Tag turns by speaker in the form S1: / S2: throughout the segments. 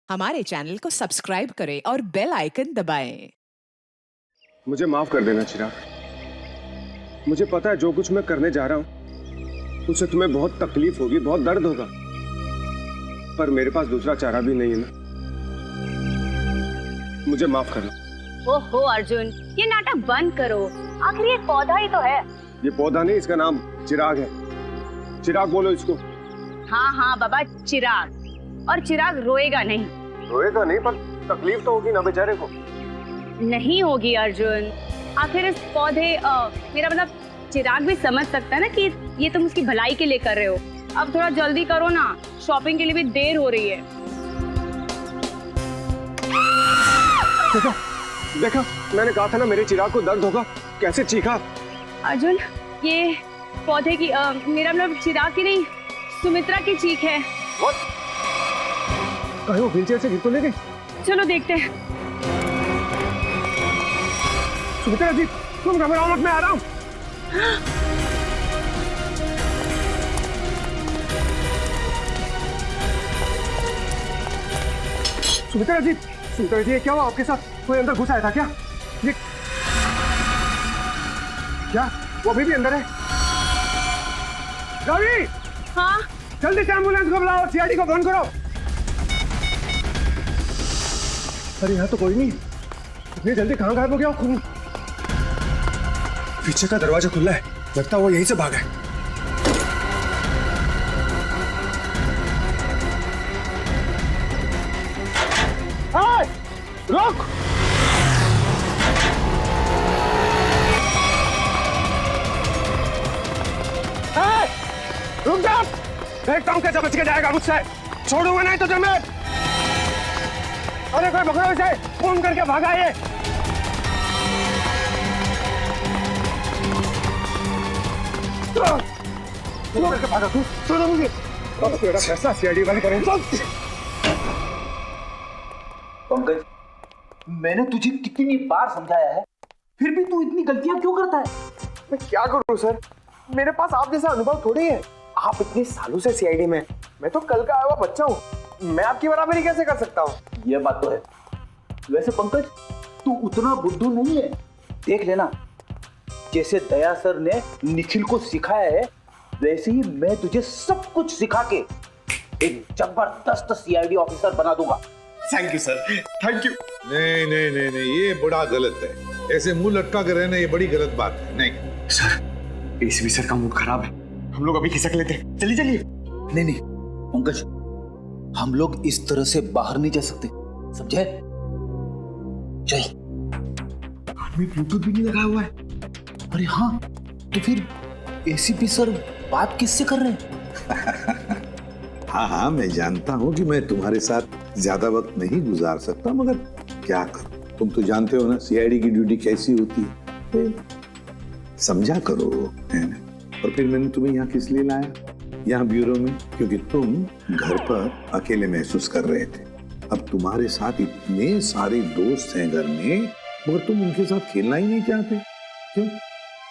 S1: हमारे चैनल को सब्सक्राइब करें और बेल आइकन दबाएं।
S2: मुझे माफ कर देना चिराग। मुझे पता है जो कुछ मैं करने जा रहा हूँ उससे तुम्हें बहुत तकलीफ होगी, बहुत दर्द होगा, पर मेरे पास दूसरा चारा भी नहीं है ना। मुझे माफ कर लो।
S3: ओहो अर्जुन, ये नाटक बंद करो। आखिर ये पौधा ही तो है।
S2: ये पौधा नहीं, इसका नाम चिराग है। चिराग बोलो इसको।
S3: हाँ हाँ बाबा, चिराग। और चिराग रोएगा नहीं।
S2: रोएगा नहीं, पर तकलीफ तो होगी ना बेचारे को।
S3: नहीं होगी अर्जुन। आखिर इस पौधे मेरा मतलब चिराग भी समझ सकता है ना कि ये तुम उसकी भलाई के लिए कर रहे हो। अब थोड़ा जल्दी करो ना, शॉपिंग के लिए भी देर हो रही है।
S2: देखा देखा, मैंने कहा था ना मेरे चिराग को दर्द होगा। कैसे चीखा।
S3: अर्जुन, ये पौधे की मेरा मतलब चिराग की नहीं, सुमित्रा की चीख है।
S2: कहीं वो व्हीलचेयर से गिर तो नहीं गई?
S3: चलो देखते हैं।
S2: सुमित्रा जी, तुम घबराओ मत, मैं आ रहा हूँ। सुमित्रा जी, ये क्या हुआ आपके साथ? कोई अंदर घुस आया था क्या? ये क्या? वो अभी भी अंदर है? रवि!
S3: हाँ
S2: जल्दी से एम्बुलेंस को बुलाओ, सीआईडी को फोन करो। अरे यहाँ तो कोई नहीं। इतनी जल्दी कहाँ गायब हो गया? खून पीछे का दरवाजा खुला है, लगता है वो यहीं से भागा है। रुक! रुक जा! देखता हूँ कैसे बच के जाएगा मुझसे। छोड़ूंगा नहीं तुझे मैं। अरे कोई पकड़ो इसे, फोन करके भागा ये। फोन करके भागा तू। छोड़ो मुझे। अब तेरा फैसला सीआईडी वाले करेंगे।
S4: पंकज, मैंने तुझे कितनी बार समझाया है, फिर भी तू इतनी गलतियां क्यों करता है?
S2: मैं क्या करूं सर, मेरे पास आप जैसा अनुभव थोड़ी है। आप इतने सालों से सीआईडी में, मैं तो कल का आया हुआ बच्चा हूँ। मैं आपकी बराबरी कैसे कर सकता हूँ?
S4: यह बात तो है। वैसे पंकज, तू उतना बुद्धू नहीं है। देख लेना, जैसे दया सर ने निखिल को सिखाया है, वैसे ही मैं तुझे सब कुछ सिखा के एक जबरदस्त सीआईडी ऑफिसर बना दूंगा।
S2: Thank you sir, thank you.
S5: नहीं नहीं नहीं नहीं, ये बड़ा गलत है। ऐसे मुंह लटका कर रहना ये बड़ी गलत बात है। नहीं
S2: सर, एसीपी सर का मूड खराब है, हम लोग अभी खिसक लेते हैं। चलिए चलिए।
S4: नहीं नहीं पंकज, हम लोग इस तरह से बाहर नहीं जा सकते, समझे? चल।
S2: आदमी ब्लूटूथ भी नहीं लगाया हुआ है।
S4: अरे हाँ, तो फिर एसीपी सर बात किससे कर रहे हैं?
S5: हाँ हाँ, मैं जानता हूँ कि मैं तुम्हारे साथ ज्यादा वक्त नहीं गुजार सकता, मगर क्या करूं, तुम तो जानते हो ना सीआईडी की ड्यूटी कैसी होती है। समझा करो, है ना? और फिर मैंने तुम्हें यहाँ किस लिए लाया, यहाँ ब्यूरो में, क्योंकि तुम घर पर अकेले महसूस कर रहे थे। अब तुम्हारे साथ इतने सारे दोस्त हैं घर में, मगर तुम उनके साथ खेलना ही नहीं चाहते। क्यों?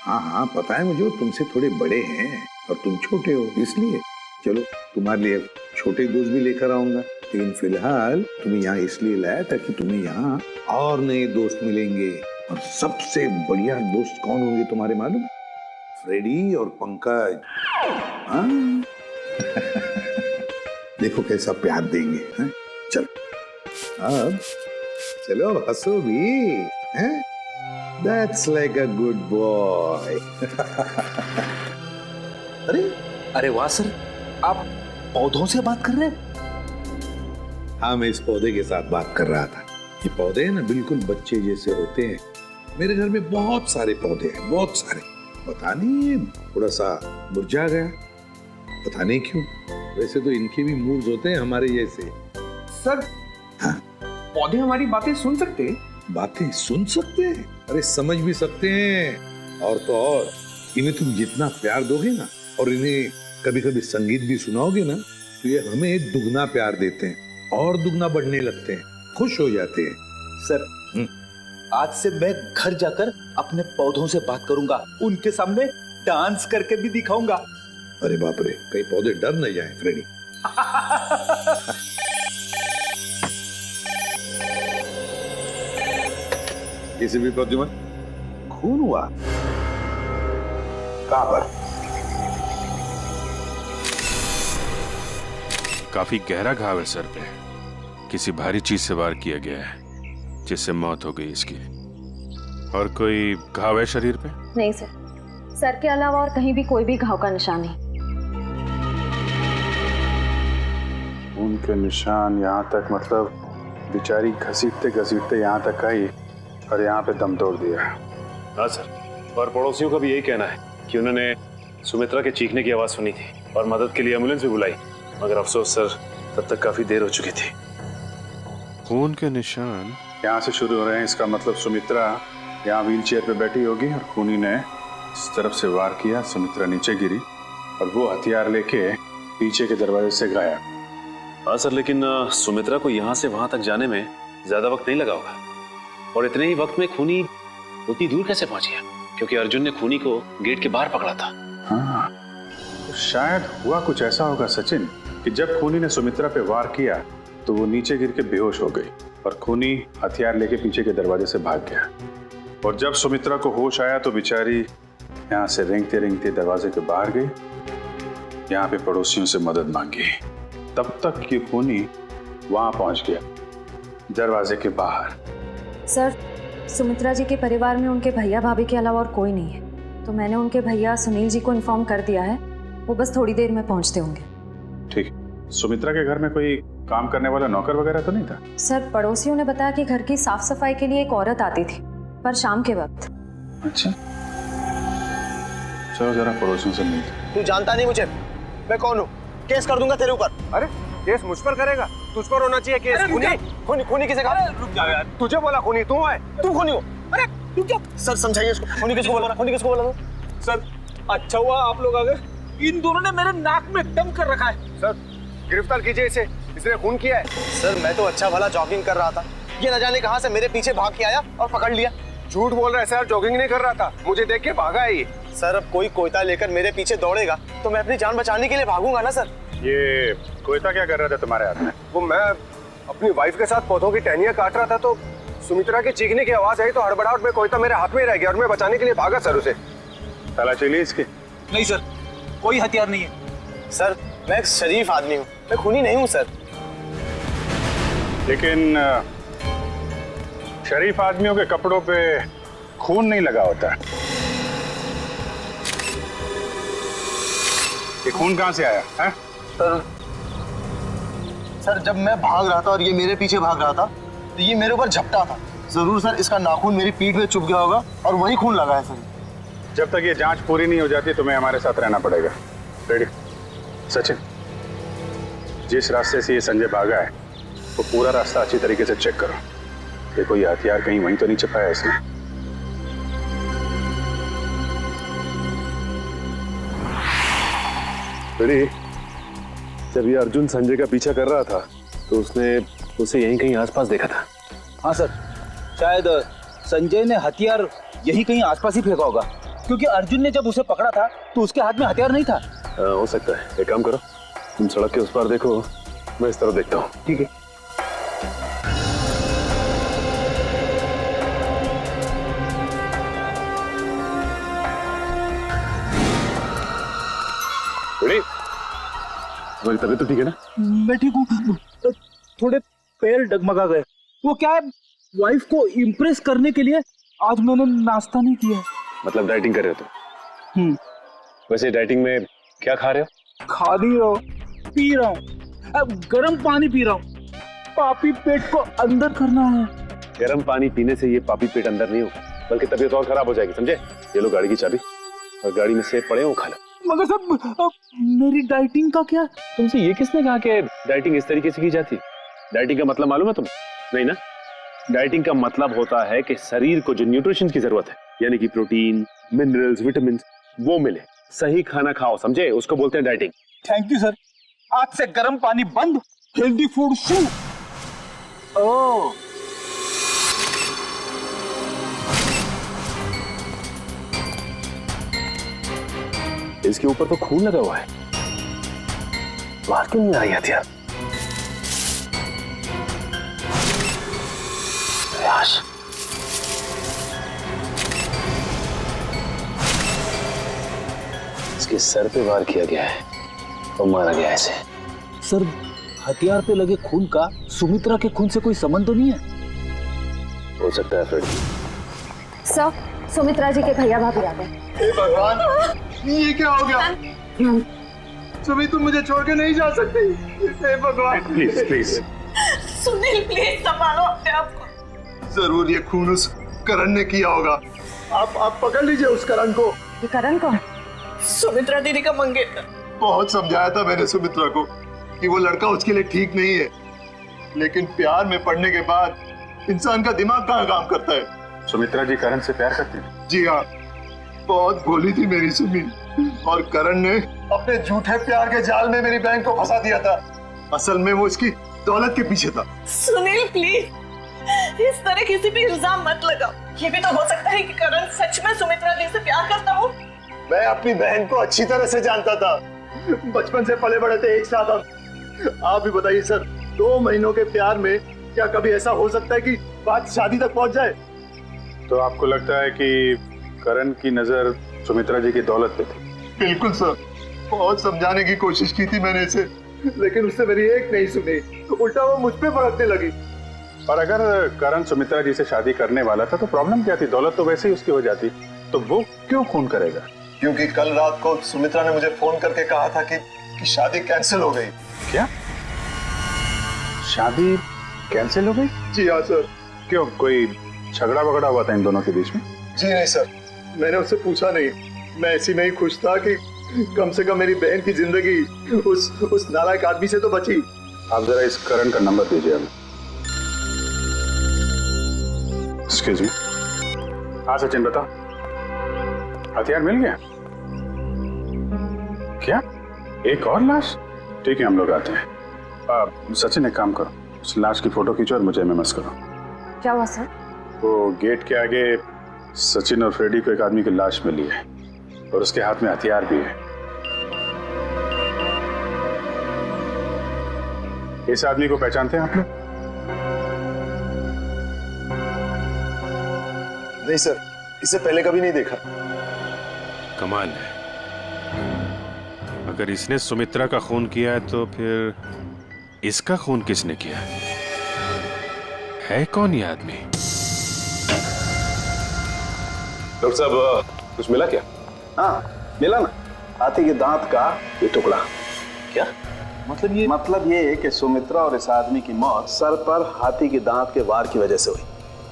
S5: हाँ हाँ पता है मुझे, तुमसे थोड़े बड़े हैं और तुम छोटे हो, इसलिए। चलो तुम्हारे लिए छोटे दोस्त भी लेकर आऊंगा, लेकिन फिलहाल तुम्हें यहाँ इसलिए लाया ताकि तुम्हें यहाँ और नए दोस्त मिलेंगे। और सबसे बढ़िया दोस्त कौन होंगे तुम्हारे मालूम? फ्रेडी और पंकज। हाँ? देखो कैसा प्यार देंगे। हैं? चलो अब चलो, हंसो भी हैं? That's like a good boy.
S4: अरे वाह सर, आप पौधों से बात कर रहे हैं?
S5: हाँ, मैं इस पौधे के साथ बात कर रहा था। ये पौधे हैं ना, बिल्कुल बच्चे जैसे होते हैं। मेरे घर में बहुत सारे पौधे हैं, बहुत सारे। पता नहीं थोड़ा सा मुरझा गया, पता नहीं क्यों। वैसे तो इनके भी मूड्स होते हैं हमारे जैसे।
S2: सर,
S5: हाँ?
S2: पौधे हमारी बातें सुन सकते हैं?
S5: बातें सुन सकते हैं? अरे समझ भी सकते हैं। और तो और, इन्हें तुम जितना प्यार दोगे ना, और इन्हें कभी कभी संगीत भी सुनाओगे ना, तो ये हमें दुगना प्यार देते हैं और दुगना बढ़ने लगते हैं, खुश हो जाते हैं।
S4: सर, आज से मैं घर जाकर अपने पौधों से बात करूंगा, उनके सामने डांस करके भी दिखाऊंगा।
S5: अरे बाप रे, कहीं पौधे डर न जाए फ्रेडी। किसी भी प्रद्युमन खून हुआ? कहां पर?
S6: काफी गहरा घाव है सर पे। किसी भारी चीज से वार किया गया है जिससे मौत हो गई इसकी। और कोई घाव है शरीर पे?
S7: नहीं सर, सर के अलावा और कहीं भी कोई भी घाव का निशान नहीं।
S8: उनके निशान यहाँ तक, मतलब बेचारी घसीटते घसीटते यहाँ तक आई और यहाँ पे दम तोड़ दिया।
S9: हाँ सर, और पड़ोसियों का भी यही कहना है कि उन्होंने सुमित्रा के चीखने की आवाज सुनी थी और मदद के लिए एम्बुलेंस भी बुलाई, मगर अफसोस सर तब तक काफी देर हो चुकी थी।
S6: खून के निशान
S8: यहाँ से शुरू हो रहे हैं, इसका मतलब सुमित्रा यहाँ व्हीलचेयर पे बैठी होगी और खूनी ने इस तरफ से वार किया, सुमित्रा नीचे गिरी और वो हथियार लेके पीछे के दरवाजे से गायब।
S9: हाँ सर, लेकिन सुमित्रा को यहाँ से वहां तक जाने में ज्यादा वक्त नहीं लगा होगा, और इतने ही वक्त में खूनी उतनी दूर कैसे पहुंच गया? क्योंकि अर्जुन ने खूनी को गेट के बाहर पकड़ा था।
S8: हाँ, तो शायद हुआ कुछ ऐसा होगा सचिन कि जब खूनी ने सुमित्रा पे वार किया तो वो नीचे गिर के बेहोश हो गई और खूनी हथियार लेके पीछे के दरवाजे से भाग गया। और जब सुमित्रा को होश आया तो बेचारी यहाँ से रेंगते रेंगते दरवाजे के बाहर गई, यहाँ पे पड़ोसियों से मदद मांगी। तब तक ये खूनी वहां पहुंच गया, दरवाजे के बाहर।
S7: सर, सुमित्रा जी के परिवार में उनके भैया भाभी के अलावा और कोई नहीं है, तो मैंने उनके भैया सुनील जी को इन्फॉर्म कर दिया है, वो बस थोड़ी देर में पहुंचते होंगे।
S8: ठीक। सुमित्रा के घर में कोई काम करने वाला नौकर वगैरह तो नहीं था?
S7: सर, पड़ोसियों ने बताया कि घर की साफ सफाई के लिए एक औरत आती थी, पर शाम के वक्त।
S8: अच्छा, चलो जरा पड़ोसियों से मिलते।
S10: तू जानता नहीं मुझे, मैं कौन हूँ? केस कर दूंगा तेरे ऊपर।
S2: अरे केस मुझ पर करेगा? तुझ पर होना चाहिए केस। खूनी खूनी किसे कहा? रुक जा यार, तुझे बोला खूनी तू है?
S10: तू खूनी हो? अरे रुक जा सर, समझाइए इसको। खूनी किसको बोला? खूनी किसको बोला?
S11: सर, अच्छा हुआ आप लोग आ गए। इन दोनों ने मेरे नाक में दम कर रखा है।
S2: सर गिरफ्तार कीजिए इसे, इसने खून किया है।
S10: सर मैं तो अच्छा भला जॉगिंग कर रहा था, ये न जाने कहां से मेरे पीछे भाग के आया और पकड़ लिया।
S2: झूठ बोल रहा है सर, जॉगिंग नहीं कर रहा था, मुझे देख के भागा है ये।
S10: सर अब कोई कोयता लेकर मेरे पीछे दौड़ेगा तो मैं अपनी जान बचाने के लिए भागूंगा ना सर।
S8: ये कोयता क्या कर रहा था तुम्हारे हाथ में?
S2: वो मैं अपनी वाइफ के साथ पौधों की टहनियां काट रहा था तो सुमित्रा के चीखने की आवाज आई तो हड़बड़ाहट में कोयता मेरे हाथ में रह गया और मैं बचाने के लिए भागा सर उसे।
S8: तलाशी ली इसकी?
S11: नहीं सर, कोई हथियार नहीं है।
S10: सर मैं एक शरीफ आदमी हूँ, मैं खूनी नहीं हूँ सर।
S8: लेकिन शरीफ आदमियों के कपड़ों पे खून नहीं लगा होता। ये खून कहाँ से आया है?
S10: सर जब मैं भाग रहा था और ये मेरे पीछे भाग रहा था तो ये मेरे ऊपर झपटा था। जरूर सर इसका नाखून मेरी पीठ में चुभ गया होगा और वही खून लगा है सर।
S8: जब तक ये जांच पूरी नहीं हो जाती तुम्हें हमारे साथ रहना पड़ेगा। रेडी? सचिन, जिस रास्ते से ये संजय भागा है वो पूरा रास्ता अच्छी तरीके से चेक करो। देखो ये हथियार कहीं वहीं तो नहीं छिपाया इसने।
S9: रेडी? जब ये अर्जुन संजय का पीछा कर रहा था तो उसने उसे यहीं कहीं आसपास देखा था।
S11: हाँ सर, शायद संजय ने हथियार यही कहीं आसपास ही फेंका होगा, क्योंकि अर्जुन ने जब उसे पकड़ा था तो उसके हाथ में हथियार नहीं था।
S9: हो सकता है। एक काम करो, तुम सड़क के उस पार देखो, मैं इस तरफ देखता हूँ।
S11: ठीक है।
S9: रेडी? तुम्हारी तबीयत तो ठीक है ना?
S11: मैं ठीक हूँ, थोड़े पैर डगमगा गए। वो क्या है, वाइफ को इम्प्रेस करने के लिए आज मैंने नाश्ता नहीं किया।
S9: मतलब डाइटिंग कर रहे हो तुम? वैसे डाइटिंग में क्या खा रहे हो?
S11: खा नहीं रहा हूँ, पी रहा हूँ। अब गर्म पानी पी रहा हूँ, पापी पेट को अंदर करना है।
S9: गर्म पानी पीने से ये पापी पेट अंदर नहीं होगा, बल्कि तबीयत और खराब हो जाएगी, समझे? ये लो गाड़ी की चाबी, और गाड़ी में सेब पड़े हो खा लो।
S11: मगर सब मेरी डाइटिंग का क्या?
S9: तुमसे ये किसने कहा कि डाइटिंग इस तरीके से की जाती? डाइटिंग का मतलब मालूम है तुम्हें? नहीं ना? डाइटिंग का मतलब होता है कि शरीर को जो न्यूट्रिशन की जरूरत है, यानी कि प्रोटीन, मिनरल्स, विटामिन, वो मिले। सही खाना खाओ, समझे? उसको बोलते हैं डाइटिंग।
S11: थैंक यू सर, आज से गर्म पानी बंद, हेल्दी फूड शुरू। ओह,
S9: इसके ऊपर तो खून लगा हुआ है, बाहर क्यों नहीं आ रही हथियार? इसके सर पे वार किया गया है और मारा गया है इसे।
S11: सर, हथियार पे लगे खून का सुमित्रा के खून से कोई संबंध तो नहीं है?
S9: हो सकता है फ्रेडी।
S7: सर, सुमित्रा जी के भैया भाभी आ गए।
S10: हे भगवान, ये क्या हो गया? सुमी, तुम मुझे छोड़ के नहीं जा सकती। हे भगवान,
S9: प्लीज प्लीज।
S12: सुनील, प्लीज संभालो अपने आप को।
S10: जरूर ये खून उस करण ने किया होगा। आप पकड़ लीजिए उस करण को।
S7: ये करण कौन?
S12: सुमित्रा दीदी का मंगेतर।
S10: बहुत समझाया था मैंने सुमित्रा को कि वो लड़का उसके लिए ठीक नहीं है, लेकिन प्यार में पड़ने के बाद इंसान का दिमाग कहाँ काम करता है।
S8: सुमित्रा जी करण से प्यार करती हैं?
S10: जी हाँ, बहुत भोली थी मेरी सुमी, और करण ने अपने झूठे प्यार के जाल में मेरी बहन को फंसा दिया था। असल में वो इसकी दौलत के पीछे था।
S12: सुनील, प्लीज इस तरह किसी पे इल्जाम मत लगाओ। ये भी तो हो सकता है कि करण सच में सुमित्रा दी से प्यार करता हो।
S10: मैं अपनी बहन को अच्छी तरह से जानता था, बचपन से पले बड़े थे एक साथ हम। आप भी बताइए सर, 2 महीनों के प्यार में क्या कभी ऐसा हो सकता है कि बात शादी तक पहुंच जाए?
S8: तो आपको लगता है कि करण की नजर सुमित्रा जी की दौलत पे थी?
S10: बिल्कुल सर, बहुत समझाने की कोशिश की थी मैंने इसे, लेकिन उसने मेरी एक नहीं सुनी, उल्टा वो मुझ पे भड़कने लगी।
S8: और अगर करण सुमित्रा जी से शादी करने वाला था तो प्रॉब्लम क्या थी? दौलत तो वैसे ही उसकी हो जाती, तो वो क्यों खून करेगा?
S10: क्योंकि कल रात को सुमित्रा ने मुझे फोन करके कहा था कि शादी कैंसिल हो गई।
S8: क्या? शादी कैंसिल हो गई?
S10: जी हाँ सर।
S8: क्यों, कोई झगड़ा वगड़ा हुआ था इन दोनों के बीच में?
S10: जी नहीं सर, मैंने उससे पूछा नहीं। मैं ऐसी में ही खुश था कि कम से कम मेरी बहन की जिंदगी उस नालायक आदमी से तो बची।
S8: आप जरा इस करण का नंबर दीजिए हमें। Excuse me. हाँ सचिन, बताओ, हथियार मिल गया? क्या, एक और लाश? ठीक है, हम लोग आते हैं। सचिन, एक काम करो, उस लाश की फोटो खींचो और मुझे एमएमएस करो।
S7: क्या हुआ सर?
S8: वो गेट के आगे सचिन और फ्रेडी को एक आदमी की लाश मिली है और उसके हाथ में हथियार भी है। इस आदमी को पहचानते हैं आप लोग?
S10: नहीं सर, इसे पहले कभी नहीं देखा।
S6: कमाल है, अगर इसने सुमित्रा का खून किया है तो फिर इसका खून किसने किया है? कौन ये आदमी?
S9: डॉक्टर साहब, कुछ मिला क्या?
S4: हाँ मिला ना, हाथी के दांत का ये टुकड़ा।
S9: क्या
S4: मतलब ये है कि सुमित्रा और इस आदमी की मौत सर पर हाथी के दांत के वार की वजह से हुई।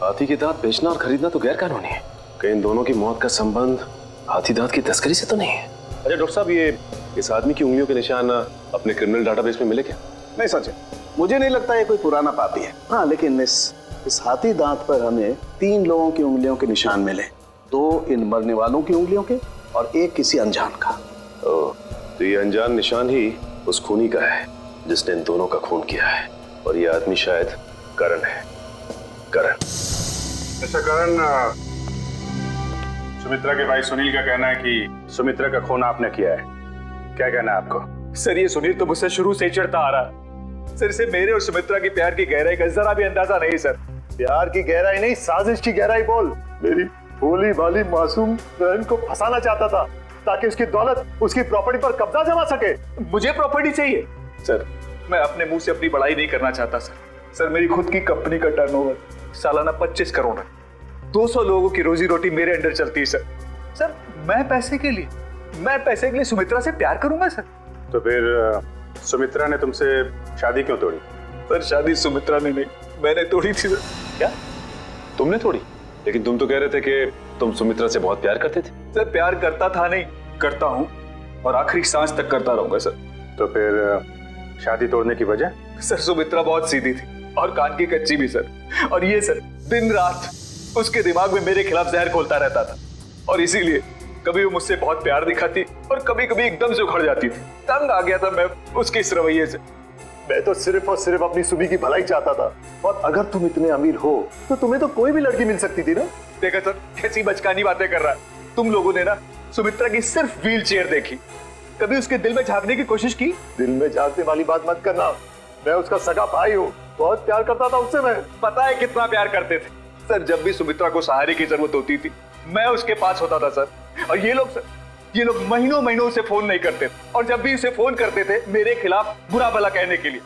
S9: हाथी के दांत बेचना और खरीदना तो गैर कानूनी है। कहीं इन दोनों की मौत का संबंध हाथी दांत की तस्करी से तो नहीं है? अच्छा डॉक्टर साहब, ये इस आदमी की उंगलियों के निशान अपने क्रिमिनल डाटाबेस में मिले क्या?
S4: नहीं सच है, मुझे नहीं लगता ये कोई पुराना पापी है। हाँ, लेकिन इस हाथी दांत पर हमें 3 लोगों की उंगलियों के निशान मिले, 2 इन मरने वालों की उंगलियों के और 1 किसी अनजान का।
S9: तो ये अनजान निशान ही उस खूनी का है जिसने इन दोनों का खून किया है, और ये आदमी शायद करण है। करण।
S8: अच्छा करण, सुमित्रा के भाई सुनील का कहना है कि सुमित्रा का खून आपने किया है, क्या कहना है आपको?
S11: सर, ये सुनील तो मुझसे शुरू से ही चिढ़ता आ रहा। सर, इसे मेरे और सुमित्रा की प्यार की गहराई का जरा भी अंदाजा नहीं सर।
S10: प्यार की गहराई नहीं, साजिश की गहराई बोल। मेरी भोली भाली मासूम बहन को फंसाना चाहता था ताकि उसकी दौलत, उसकी प्रॉपर्टी पर कब्जा जमा सके।
S11: मुझे प्रॉपर्टी चाहिए सर, मैं अपने मुंह से अपनी बड़ाई नहीं करना चाहता सर। मेरी खुद की कंपनी का टर्नओवर सालाना 25 करोड़ है। 200 लोगों की रोजी रोटी मेरे अंडर चलती है सर। मैं पैसे के लिए सुमित्रा से प्यार करूंगा सर?
S8: तो फिर सुमित्रा ने तुमसे शादी क्यों तोड़ी?
S11: सर, शादी सुमित्रा ने नहीं, मैंने तोड़ी थी सर।
S9: क्या तुमने तोड़ी? लेकिन तुम तो कह रहे थे कि तुम सुमित्रा से बहुत प्यार करते थे।
S11: सर, प्यार करता था नहीं, करता हूँ और आखिरी सांस तक करता रहूंगा सर।
S8: तो फिर शादी तोड़ने की वजह?
S11: सर, सुमित्रा बहुत सीधी थी और कान की कच्ची भी सर। और ये सर, दिन रात उसके दिमाग में मेरे खिलाफ जहर घोलता रहता था, और इसीलिए कभी वो मुझसे बहुत प्यार दिखाती और कभी कभी एकदम से उखड़ जाती थी। तंग आ गया था मैं उसके इस रवैये से।
S10: मैं तो सिर्फ और सिर्फ अपनी सुबी की भलाई चाहता था, और अगर तुम इतने अमीर हो तो तुम्हें तो कोई भी लड़की मिल सकती थी ना।
S11: देखा सर, कैसी बचकानी बातें कर रहा है। तुम लोगों ने ना सुमित्रा की सिर्फ व्हील चेयर देखी, कभी उसके दिल में झांकने की कोशिश की?
S10: दिल में झांकने वाली बात मत करना, मैं उसका सगा भाई हूँ, बहुत प्यार करता था उससे। मैं
S11: पता है कितना प्यार करते थे सर। जब भी सुमित्रा को सहारे की जरूरत होती थी मैं उसके पास होता था सर। और ये लोग सर, ये लोग महीनों महीनों से फोन नहीं करते और जब भी उसे फोन करते थे मेरे खिलाफ बुरा भला कहने के लिए।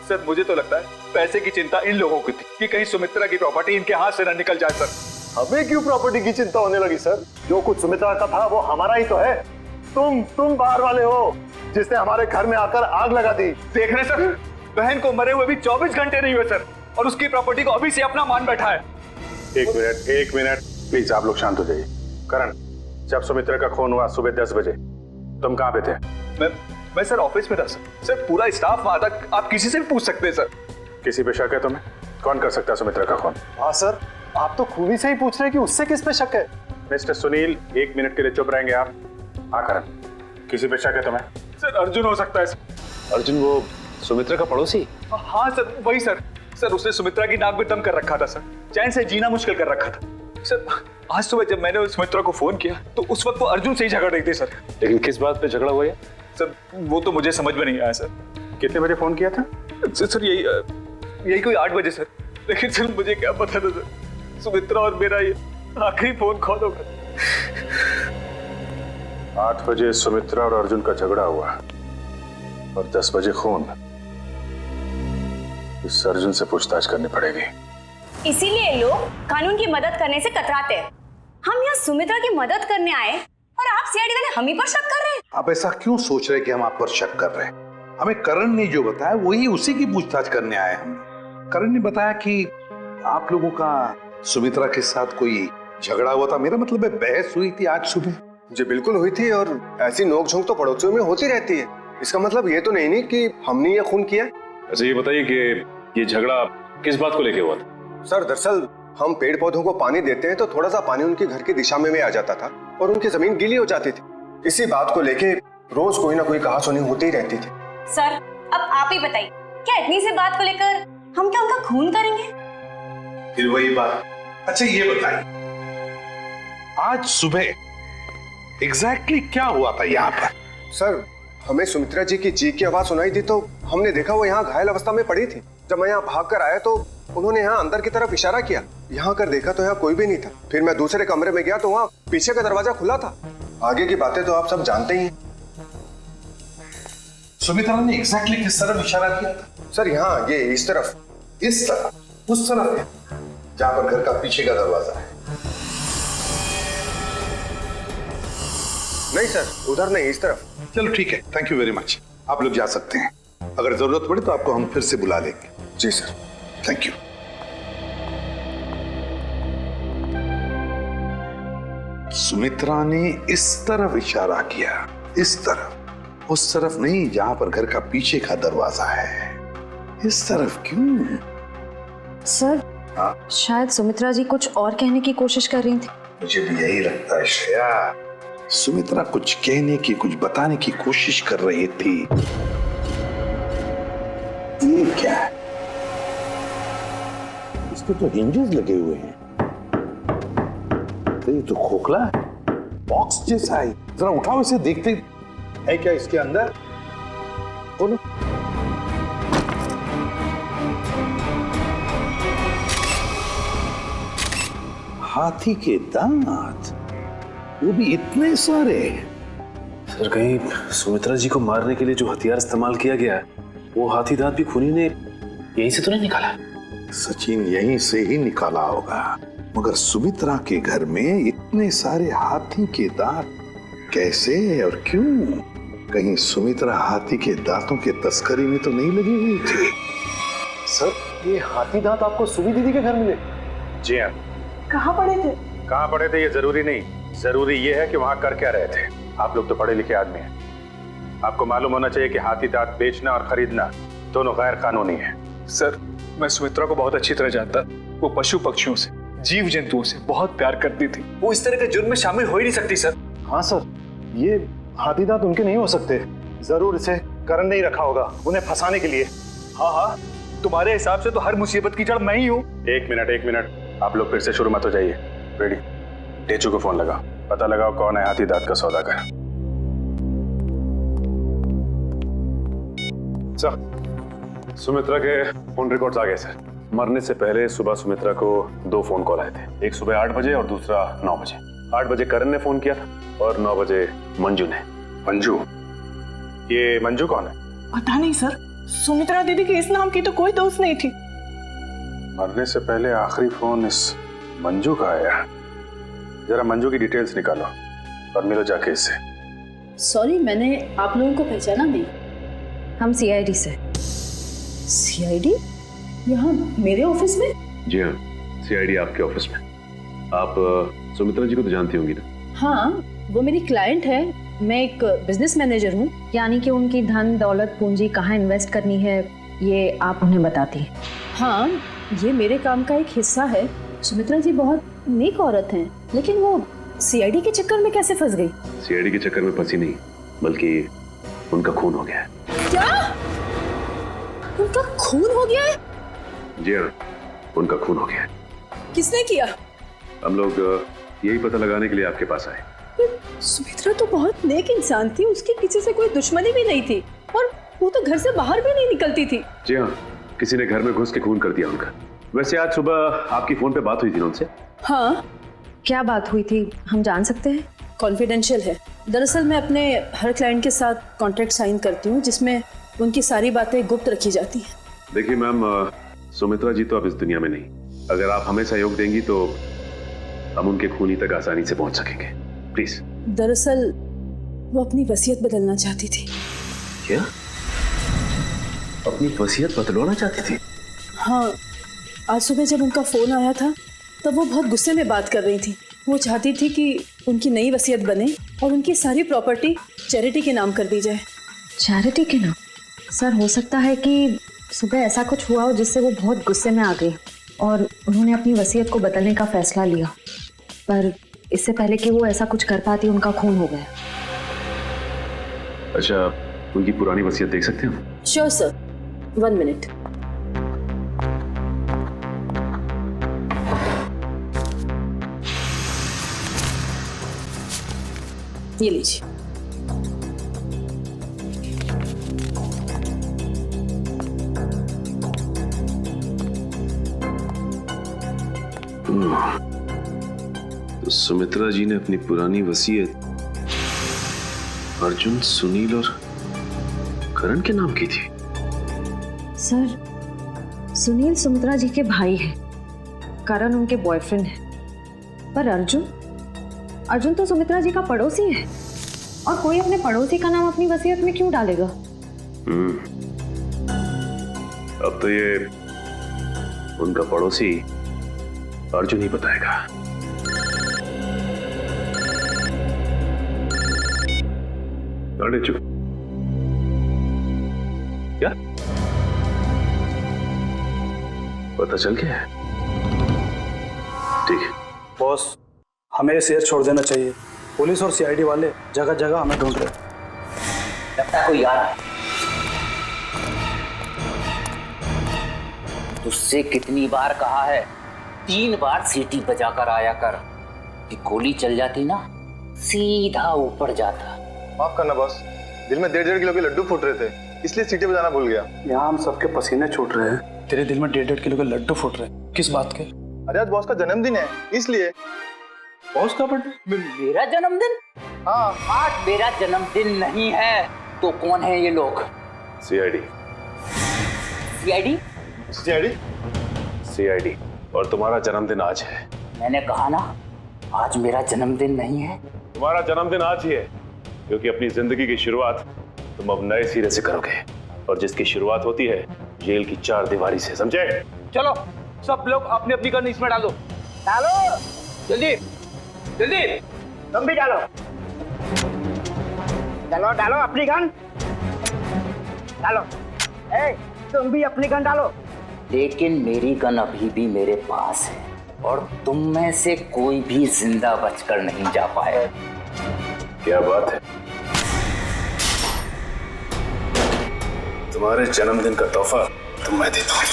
S11: सर मुझे तो लगता है पैसे की चिंता इन लोगों की थी कि कहीं सुमित्रा की प्रॉपर्टी इनके हाथ से ना निकल जाए। सर
S10: हमें क्यों प्रॉपर्टी की चिंता होने लगी सर? जो कुछ सुमित्रा का था वो हमारा ही तो है। तुम बाहर वाले हो जिसने हमारे घर में आकर आग लगा दी।
S11: देख रहे सर, बहन को मरे हुए भी 24 घंटे नहीं हुए सर, और उसकी प्रॉपर्टी को अभी से अपना मान बैठा है।
S8: एक मिनट प्लीज, आप लोग शांत हो जाइए। करण, जब सुमित्रा का खून हुआ सुबह 10 बजे तुम कहाँ पे थे?
S11: मैं सर ऑफिस में था सर, पूरा स्टाफ वहां था, आप किसी से भी पूछ सकते हैं सर।
S8: किसी पे शक है तुम्हें? कौन कर सकता है सुमित्रा का खून?
S10: हाँ सर, आप तो खूबी से ही पूछ रहे हैं कि उससे किस पे शक है।
S8: मिस्टर सुनील, 1 मिनट के लिए चुप रहेंगे आप? हाँ करण, किसी पे शक है तुम्हें?
S11: सर अर्जुन हो सकता है सर।
S9: अर्जुन वो सुमित्रा का पड़ोसी?
S11: हाँ सर वही सर। सर उसने सुमित्रा की नाक में दम कर रखा था सर, चैन से जीना मुश्किल कर रखा था सर। आज सुबह जब मैंने सुमित्रा को फोन किया तो उस वक्त वो अर्जुन से ही झगड़ रही थी सर।
S9: लेकिन किस बात पे झगड़ा हुआ है
S11: सर? वो तो मुझे समझ में नहीं आया सर।
S8: कितने बजे फोन किया था?
S11: सर यही कोई 8 बजे सर। लेकिन सर मुझे क्या पता था सर, सुमित्रा और मेरा ये आखिरी फोन कॉल होगा।
S8: 8 बजे सुमित्रा और अर्जुन का झगड़ा हुआ और 10 बजे खून। इस अर्जुन से पूछताछ करनी पड़ेगी।
S3: इसीलिए लोग कानून की मदद करने से कतराते हैं। हम यहाँ सुमित्रा की मदद करने आए और आप सीआईडी वाले हम ही पर शक कर रहे हैं।
S5: आप ऐसा क्यों सोच रहे हैं कि हम आप पर शक कर रहे हैं? हमें करण ने जो बताया वही उसी की पूछताछ करने आए हम। करण ने बताया कि आप लोगों का सुमित्रा के साथ कोई झगड़ा हुआ था। मेरा मतलब है बहस हुई थी आज सुबह।
S2: जी बिल्कुल हुई थी, और ऐसी नोकझोंक तो पड़ोसियों में होती रहती है। इसका मतलब ये तो नहीं कि हमने ये खून किया।
S9: अच्छा ये बताइए कि ये झगड़ा किस बात को लेके हुआ था?
S2: सर दरअसल हम पेड़ पौधों को पानी देते हैं तो थोड़ा सा पानी उनके घर की दिशा में भी आ जाता था और उनकी जमीन गीली हो जाती थी। इसी बात को लेके रोज कोई ना कोई कहासुनी होती ही रहती थी।
S3: सर अब आप ही बताइए, क्या इतनी सी बात को लेकर हम क्या उनका खून करेंगे?
S5: फिर वही बात। अच्छा ये बताइए, आज सुबह एग्जैक्टली क्या हुआ था यहाँ पर?
S2: सर हमें सुमित्रा जी की चीख की आवाज सुनाई थी तो हमने देखा वो यहाँ घायल अवस्था में पड़ी थी। जब मैं यहाँ भाग कर आया तो उन्होंने यहाँ अंदर की तरफ इशारा किया। यहाँ कर देखा तो यहाँ कोई भी नहीं था। फिर मैं दूसरे कमरे में गया तो वहाँ पीछे का दरवाजा खुला था। आगे की बातें तो आप सब जानते ही हैं।
S5: सुमित्रा ने एग्जैक्टली किस तरफ इशारा किया था?
S2: सर यहाँ ये इस तरफ।
S5: इस तरफ? उस तरफ है जहाँ पर घर का पीछे का दरवाजा है?
S2: नहीं सर, उधर नहीं, इस तरफ।
S5: चलो ठीक है, थैंक यू वेरी मच। आप लोग जा सकते हैं। अगर जरूरत पड़े तो आपको हम फिर से बुला लेंगे।
S2: जी सर।
S5: Thank you. सुमित्रा ने इस तरफ इशारा किया, इस तरफ, उस तरफ नहीं जहां पर घर का पीछे का दरवाजा है। इस तरफ क्यों?
S7: सर शायद सुमित्रा जी कुछ और कहने की कोशिश कर रही थी।
S5: मुझे भी यही लगता है श्रेया। सुमित्रा कुछ कहने की, कुछ बताने की कोशिश कर रही थी। ये क्या है? इस पे तो हिंजेस लगे हुए हैं। तो ये तो खोखला है, बॉक्स जैसा है। जरा उठाओ इसे, देखते है क्या इसके अंदर। बोलो। हाथी के दांत, वो भी इतने सारे।
S9: सर कहीं सुमित्रा जी को मारने के लिए जो हथियार इस्तेमाल किया गया है वो हाथी दांत भी खूनी ने यहीं से तो नहीं निकाला?
S5: सचिन यहीं से ही निकाला होगा, मगर सुमित्रा के घर में इतने सारे हाथी के दांत कैसे और क्यों? कहीं सुमित्रा हाथी के दांतों के तस्करी में तो नहीं लगी हुई थी?
S10: सर ये हाथी दांत आपको सुमी दीदी के घर मिले?
S8: जी हाँ।
S12: कहाँ पड़े थे?
S8: कहाँ पड़े थे ये जरूरी नहीं, जरूरी ये है कि वहां कर क्या रहे थे। आप लोग तो पढ़े लिखे आदमी हैं, आपको मालूम होना चाहिए कि हाथी दांत बेचना और खरीदना दोनों गैर कानूनी है।
S11: सर मैं सुमित्रा को बहुत अच्छी तरह जानता। वो पशु पक्षियों से, जीव जंतुओं से बहुत प्यार करती थी। वो इस तरह के जुर्म में शामिल हो ही नहीं सकती सर।
S10: हाँ सर, ये हाथी दांत उनके नहीं हो सकते। जरूर इसे करण ने ही रखा होगा उन्हें फंसाने के लिए।
S11: हाँ हाँ, तुम्हारे हिसाब से तो हर मुसीबत की जड़ मैं ही हूँ।
S8: एक मिनट, आप लोग फिर से शुरू मत हो जाइए। रेडी, टेचू को फोन लगाओ, पता लगाओ कौन है हाथी दांत का सौदागर।
S9: सर सुमित्रा के फोन रिकॉर्ड्स आ गए सर। मरने से पहले सुबह सुमित्रा को 2 फोन कॉल आए थे, एक सुबह 8 बजे और दूसरा 9 बजे। 8 बजे करण ने फोन किया था और 9 बजे मंजू ने।
S8: मंजू? ये मंजू कौन है?
S12: पता नहीं सर, सुमित्रा दीदी के इस नाम की तो कोई दोस्त नहीं थी।
S8: मरने से पहले आखिरी फोन इस मंजू का आया। जरा मंजू की डिटेल्स निकालो और मिलो जाके इससे।
S12: सॉरी, मैंने आप लोगों को पहचाना नहीं।
S7: हम सीआईडी से।
S12: सीआईडी? यहाँ मेरे ऑफिस में?
S9: जी हाँ, सीआईडी आपके ऑफिस में। आप सुमित्रा जी को तो जानती होंगी ना?
S12: हाँ, वो मेरी क्लाइंट है। मैं एक बिजनेस मैनेजर हूँ।
S7: यानी कि उनकी धन दौलत पूंजी कहाँ इन्वेस्ट करनी है ये आप उन्हें बताती हैं?
S12: हाँ, ये मेरे काम का एक हिस्सा है। सुमित्रा जी बहुत नेक औरत हैं, लेकिन वो सीआईडी के चक्कर में कैसे फंस गई?
S9: सीआईडी के चक्कर में फंसी नहीं, बल्कि उनका खून हो गया है।
S12: क्या? उनका खून हो गया है?
S9: जी हाँ, उनका खून हो गया है।
S12: किसने किया?
S9: हम लोग यही पता लगाने के लिए आपके पास आए।
S12: सुमित्रा तो बहुत नेक इंसान थी, उसकी किसी से कोई दुश्मनी भी नहीं थी और वो तो घर से बाहर भी नहीं निकलती थी।
S9: जी हाँ, किसी ने घर में घुस के खून कर दिया उनका। वैसे आज सुबह आपकी फोन पे बात हुई थी ना उनसे?
S12: हाँ।
S7: क्या बात हुई थी, हम जान सकते हैं?
S12: कॉन्फिडेंशियल है। दरअसल मैं अपने हर क्लाइंट के साथ कॉन्ट्रैक्ट साइन करती हूँ जिसमें उनकी सारी बातें गुप्त रखी जाती हैं।
S9: देखिए मैम, सुमित्रा जी तो अब इस दुनिया में नहीं। अगर आप हमें सहयोग देंगी तो हम उनके खूनी तक आसानी से पहुंच सकेंगे। प्लीज।
S12: दरअसल वो अपनी वसीयत बदलना चाहती थी।
S9: क्या? अपनी वसीयत बदलवाना चाहती थी?
S12: हाँ, आज सुबह जब उनका फोन आया था तब वो बहुत गुस्से में बात कर रही थी। वो चाहती थी कि उनकी नई वसीयत बने और उनकी सारी प्रॉपर्टी चैरिटी के नाम कर दी जाए।
S7: चैरिटी के नाम? सर, हो सकता है कि सुबह ऐसा कुछ हुआ हो जिससे वो बहुत गुस्से में आ गई और उन्होंने अपनी वसीयत को बदलने का फैसला लिया, पर इससे पहले कि वो ऐसा कुछ कर पाती उनका खून हो गया।
S9: अच्छा, उनकी पुरानी वसीयत देख सकते हैं हम?
S12: Sure sir, 1 minute. ये लीजिए।
S9: तो सुमित्रा जी ने अपनी पुरानी वसीयत अर्जुन, सुनील और करण के नाम की थी।
S7: सर, सुनील सुमित्रा जी के भाई हैं, करण उनके बॉयफ्रेंड है, पर अर्जुन तो सुमित्रा जी का पड़ोसी है और कोई अपने पड़ोसी का नाम अपनी वसीयत में क्यों डालेगा?
S9: अब तो ये उनका पड़ोसी अर्जुन ही बताएगा। अरे चुप। क्या पता चल गया है? ठीक है
S11: बॉस, हमें ये शहर छोड़ देना चाहिए। पुलिस और सीआईडी वाले जगह जगह हमें ढूंढ रहे हैं।
S4: लगता है कोई आ रहा है। तुझसे कितनी बार कहा है, 3 बार सीटी बजा कर आया कर। कि गोली चल जाती ना, सीधा ऊपर जाता।
S10: माफ करना बॉस, दिल में 1.5 किलो के लड्डू फूट रहे थे, इसलिए सीटी बजाना भूल गया।
S11: यहाँ हम सबके पसीने छूट रहे हैं, तेरे दिल में 1.5 किलो के लड्डू फूट रहे हैं। किस बात के?
S10: अरे आज बॉस का जन्मदिन है, इसलिए।
S11: बॉस का बर्थडे?
S4: मेरा जन्मदिन?
S10: हाँ।
S4: आज मेरा जन्मदिन नहीं है तो कौन है ये लोग?
S9: सीआईडी।
S4: सीआईडी?
S10: सीआईडी?
S9: सीआईडी। और तुम्हारा जन्मदिन आज है।
S4: मैंने कहा ना, आज मेरा जन्मदिन नहीं है।
S9: तुम्हारा जन्मदिन आज ही है, क्योंकि अपनी जिंदगी की शुरुआत तुम अब नए सिरे से करोगे, और जिसकी शुरुआत होती है जेल की 4 दीवारी से, समझे?
S4: चलो सब लोग अपनी अपनी गन इसमें डालो। डालो जल्दी जल्दी। तुम भी डालो डालो डालो अपनी गन डालो। ए, तुम भी अपनी गन डालो। लेकिन मेरी गन अभी भी मेरे पास है और तुम में से कोई भी जिंदा बचकर नहीं जा पाए।
S9: क्या बात है? तुम्हारे जन्मदिन का तोहफा तो मैं देता हूँ।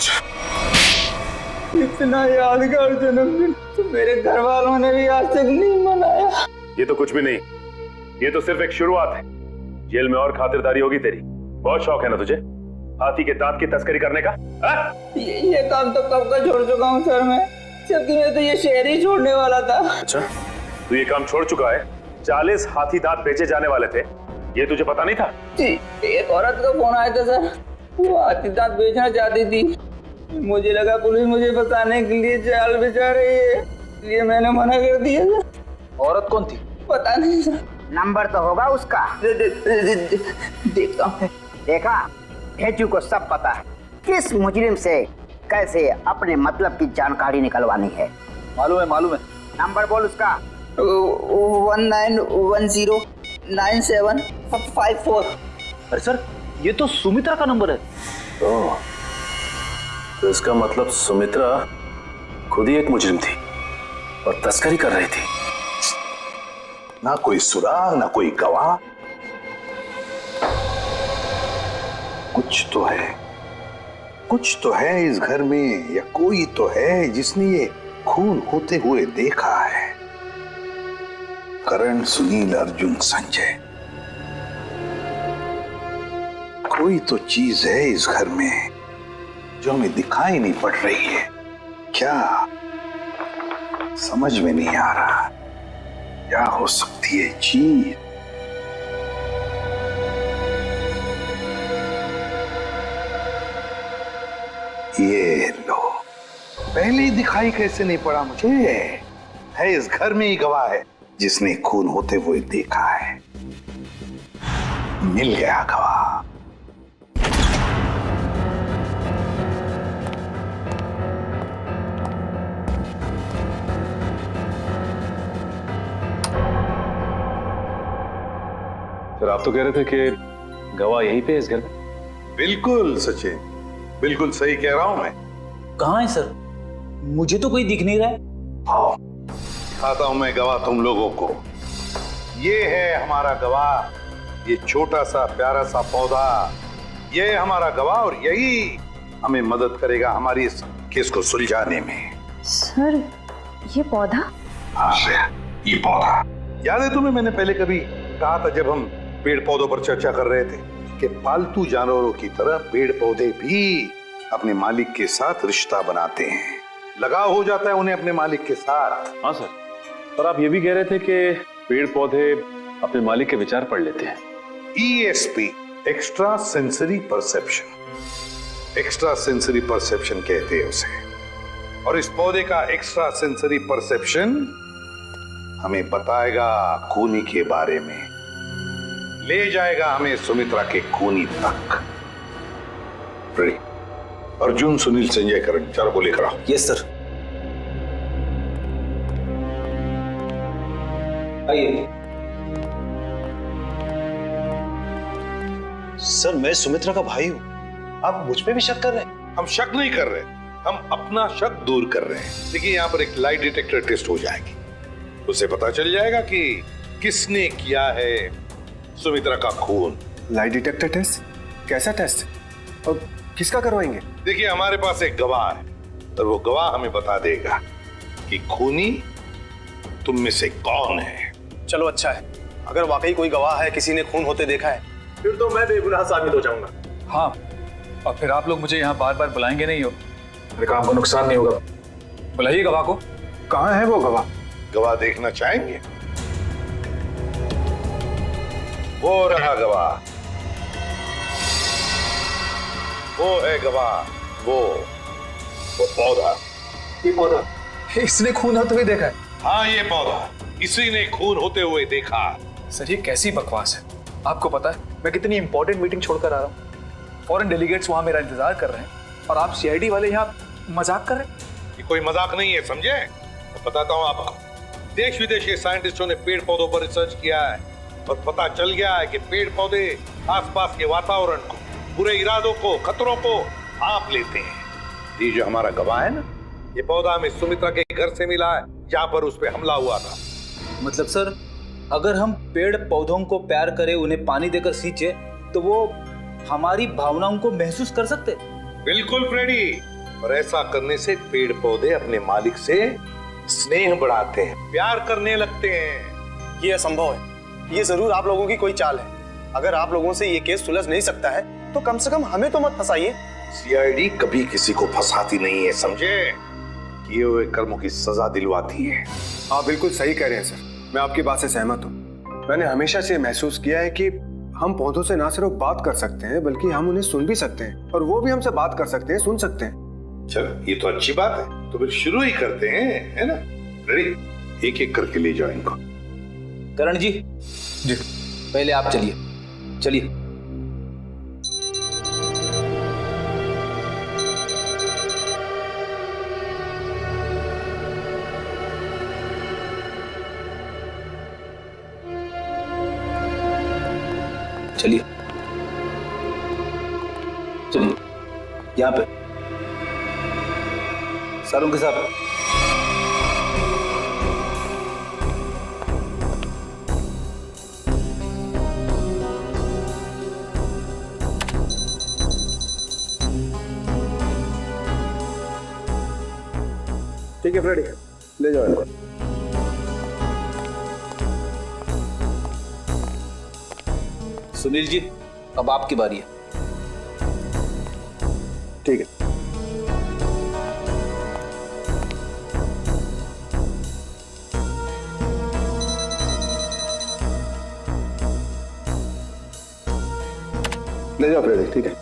S4: इतना यादगार जन्मदिन तो मेरे घर वालों ने भी आज तक नहीं मनाया।
S9: ये तो कुछ भी नहीं, ये तो सिर्फ एक शुरुआत है। जेल में और खातिरदारी होगी तेरी। बहुत शौक है ना तुझे हाथी के दांत की तस्करी करने का?
S4: ये काम तो कब का छोड़ चुका हूँ सर मैं, जबकि मैं तो ये शहर ही छोड़ने वाला था।
S11: अच्छा,
S9: तू ये काम छोड़ चुका है। 40 हाथी दांत बेचे जाने वाले थे, ये तुझे पता नहीं था?
S13: जी, एक औरत का फोन आया था सर, वो हाथी दांत बेचना चाहती थी। मुझे लगा पुलिस मुझे बताने के लिए जाल बिछा रही है, इसलिए मैंने मना कर दिया सर।
S4: औरत कौन थी?
S13: पता नहीं सर।
S14: नंबर तो होगा उसका।
S13: देखता हूँ।
S14: देखा, भेजू को सब पता है किस मुजरिम से कैसे अपने मतलब की जानकारी निकलवानी है।
S4: मालूम है।
S14: नंबर बोल उसका।
S13: 19109754।
S4: अरे सर, ये तो सुमित्रा का नंबर है।
S9: तो इसका मतलब सुमित्रा खुद ही एक मुजरिम थी और तस्करी कर रही थी।
S5: ना कोई सुराग, ना कोई गवाह। कुछ तो है इस घर में, या कोई तो है जिसने ये खून होते हुए देखा है। करण, सुनील, अर्जुन, संजय, कोई तो चीज है इस घर में जो हमें दिखाई नहीं पड़ रही है। क्या समझ में नहीं आ रहा, क्या हो सकती है चीज? ये लो, पहले ही दिखाई कैसे नहीं पड़ा मुझे? है इस घर में ही गवाह है जिसने खून होते हुए देखा है। मिल गया गवाह।
S9: फिर आप तो कह रहे थे कि गवाह यहीं पे है इस घर में।
S5: बिल्कुल सचिन, बिल्कुल सही कह रहा हूं मैं।
S4: कहाँ है सर? मुझे तो कोई दिख नहीं रहा है।
S5: आओ, दिखाता हूं मैं गवाह तुम लोगों को। ये है हमारा गवाह, ये छोटा सा प्यारा सा पौधा, ये है हमारा गवाह और यही हमें मदद करेगा हमारी इस केस को सुलझाने में।
S7: सर, ये पौधा?
S5: हाँ, ये पौधा याद है तुम्हें? मैंने पहले कभी कहा था जब हम पेड़ पौधों पर चर्चा कर रहे थे कि पालतू जानवरों की तरह पेड़ पौधे भी अपने मालिक के साथ रिश्ता बनाते हैं, लगाव हो जाता है उन्हें अपने मालिक के साथ।
S9: हाँ सर, पर आप ये भी कह रहे थे कि पेड़ पौधे अपने मालिक के विचार पढ़ लेते हैं।
S5: ESP, extra sensory perception. Extra sensory perception कहते हैं उसे। और इस पौधे का एक्स्ट्रा सेंसरी परसेप्शन हमें बताएगा खूनी के बारे में, ले जाएगा हमें सुमित्रा के खूनी तक। अर्जुन, सुनील, संजय, करण, चारों को लेकर आओ।
S4: Yes sir. आइए।
S10: सर, मैं सुमित्रा का भाई हूं, आप मुझ पे भी शक कर रहे हैं?
S5: हम शक नहीं कर रहे, हम अपना शक दूर कर रहे हैं। देखिए, यहाँ पर एक लाई डिटेक्टर टेस्ट हो जाएगी, उसे पता चल जाएगा कि किसने किया है सुमित्रा का खून।
S2: Lie detector test? कैसा टेस्ट और किसका करवाएंगे?
S5: देखिए, हमारे पास एक गवाह है और वो गवाह हमें बता देगा कि खूनी तुम में से कौन है।
S10: चलो अच्छा है, अगर वाकई कोई गवाह है, किसी ने खून होते देखा है, फिर तो मैं बेगुनाह साबित हो जाऊंगा।
S11: हाँ, और फिर आप लोग मुझे यहाँ बार बार बुलाएंगे नहीं हो, मेरे काम को नुकसान नहीं होगा। बुलाइए गवाह को।
S2: कहाँ है वो गवाह?
S5: गवाह देखना चाहेंगे? वो रहा गवाह, वो है गवाह, वो पौधा।
S11: ये पौधा? इसने खून होते हुए देखा है?
S5: हाँ, ये पौधा, इसी ने खून होते हुए देखा।
S11: सर, ये कैसी बकवास है? आपको पता है मैं कितनी इंपॉर्टेंट मीटिंग छोड़कर आ रहा हूँ, फॉरेन डेलीगेट्स वहां मेरा इंतजार कर रहे हैं और आप CID वाले यहाँ मजाक कर रहे हैं?
S5: ये कोई मजाक नहीं है, समझे? तो बताता हूँ आपको। देश विदेश के साइंटिस्टों ने पेड़ पौधों पर रिसर्च किया है और पता चल गया है कि पेड़ पौधे आसपास के वातावरण को, बुरे इरादों को, खतरों को भांप लेते हैं। ये जो हमारा गवाह है ना, ये पौधा हमें सुमित्रा के घर से मिला है जहाँ पर उस पे हमला हुआ था।
S4: मतलब सर, अगर हम पेड़ पौधों को प्यार करें, उन्हें पानी देकर सींचे, तो वो हमारी भावनाओं को महसूस कर सकते?
S5: बिल्कुल फ्रेडी, और ऐसा करने से पेड़ पौधे अपने मालिक से स्नेह बढ़ाते हैं, प्यार करने लगते हैं।
S10: ये असंभव है, ये जरूर आप लोगों की कोई चाल है। अगर आप लोगों से ये केस सुलझ नहीं सकता है तो कम से कम हमें तो मत फंसाइए।
S5: CID कभी किसी को फंसाती नहीं है, समझे? किए हुए कर्मों की सजा दिलवाती है।
S2: आप बिल्कुल सही कह रहे हैं सर, मैं आपकी बात से सहमत हूँ। मैंने हमेशा से महसूस किया है कि हम पौधों से ना सिर्फ बात कर सकते हैं बल्कि हम उन्हें सुन भी सकते हैं और वो भी हमसे बात कर सकते हैं, सुन सकते हैं।
S5: चलो ये तो अच्छी बात है, तो फिर शुरू ही करते हैं, है ना? रेडी? एक एक करके ले जाओ इनको।
S4: करण जी,
S2: जी
S4: पहले आप चलिए, चलिए। चलिए चलिए, यहाँ पे सारों के साथ।
S2: ठीक है फ्रेडी, ले जाओ इनको।
S4: सुनील जी, अब आपकी बारी है।
S2: ठीक है। ले जाओ फ्रेडी, ठीक है।